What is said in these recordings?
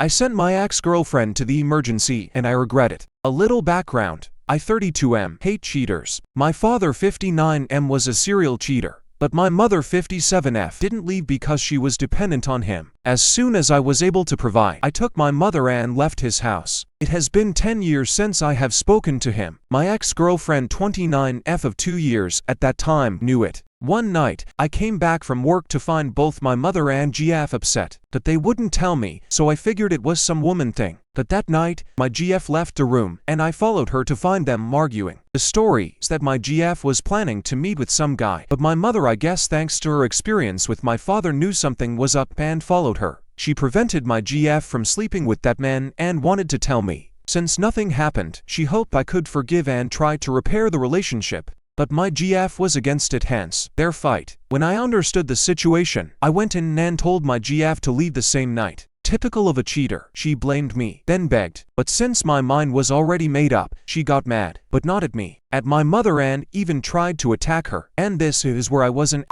I sent my ex-girlfriend to the emergency and I regret it. A little background. I 32M hate cheaters. My father 59M was a serial cheater, but my mother 57F didn't leave because she was dependent on him. As soon as I was able to provide, I took my mother and left his house. It has been 10 years since I have spoken to him. My ex-girlfriend 29F of 2 years at that time knew it. One night, I came back from work to find both my mother and GF upset, but they wouldn't tell me, so I figured it was some woman thing. But that night, my GF left the room, and I followed her to find them arguing. The story is that my GF was planning to meet with some guy, but my mother, I guess thanks to her experience with my father, knew something was up and followed her. She prevented my GF from sleeping with that man and wanted to tell me. Since nothing happened, she hoped I could forgive and try to repair the relationship. But my GF was against it, hence their fight. When I understood the situation, I went in and told my GF to leave the same night. Typical of a cheater, she blamed me, then begged. But since my mind was already made up, she got mad, but not at me, at my mother, and even tried to attack her. And this is where I wasn't.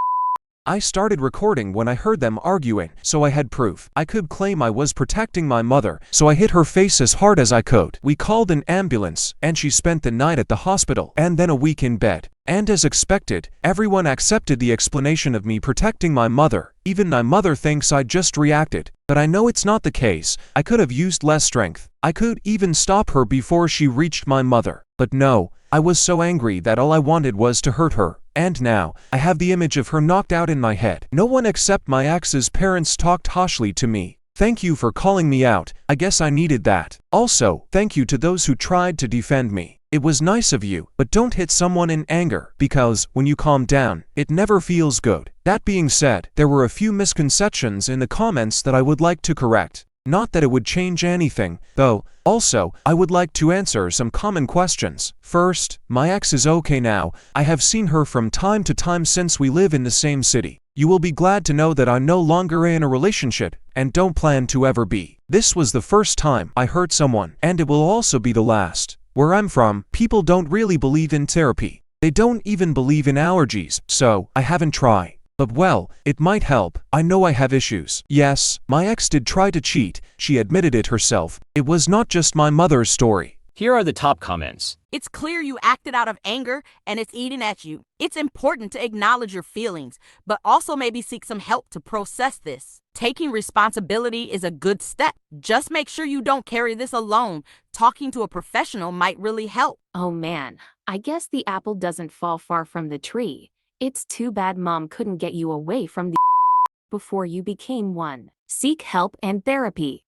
I started recording when I heard them arguing, so I had proof. I could claim I was protecting my mother, so I hit her face as hard as I could. We called an ambulance, and she spent the night at the hospital, and then a week in bed. And as expected, everyone accepted the explanation of me protecting my mother. Even my mother thinks I just reacted, but I know it's not the case. I could have used less strength. I could even stop her before she reached my mother. But no, I was so angry that all I wanted was to hurt her. And now, I have the image of her knocked out in my head. No one except my ex's parents talked harshly to me. Thank you for calling me out. I guess I needed that. Also, thank you to those who tried to defend me. It was nice of you, but don't hit someone in anger, because when you calm down, it never feels good. That being said, there were a few misconceptions in the comments that I would like to correct. Not that it would change anything, though. Also, I would like to answer some common questions. First, my ex is okay now. I have seen her from time to time since we live in the same city. You will be glad to know that I'm no longer in a relationship and don't plan to ever be. This was the first time I hurt someone, and it will also be the last. Where I'm from, people don't really believe in therapy. They don't even believe in allergies, so I haven't tried. But well, it might help. I know I have issues. Yes, my ex did try to cheat. She admitted it herself. It was not just my mother's story. Here are the top comments. It's clear you acted out of anger and it's eating at you. It's important to acknowledge your feelings, but also maybe seek some help to process this. Taking responsibility is a good step. Just make sure you don't carry this alone. Talking to a professional might really help. Oh man, I guess the apple doesn't fall far from the tree. It's too bad mom couldn't get you away from the before you became one. Seek help and therapy.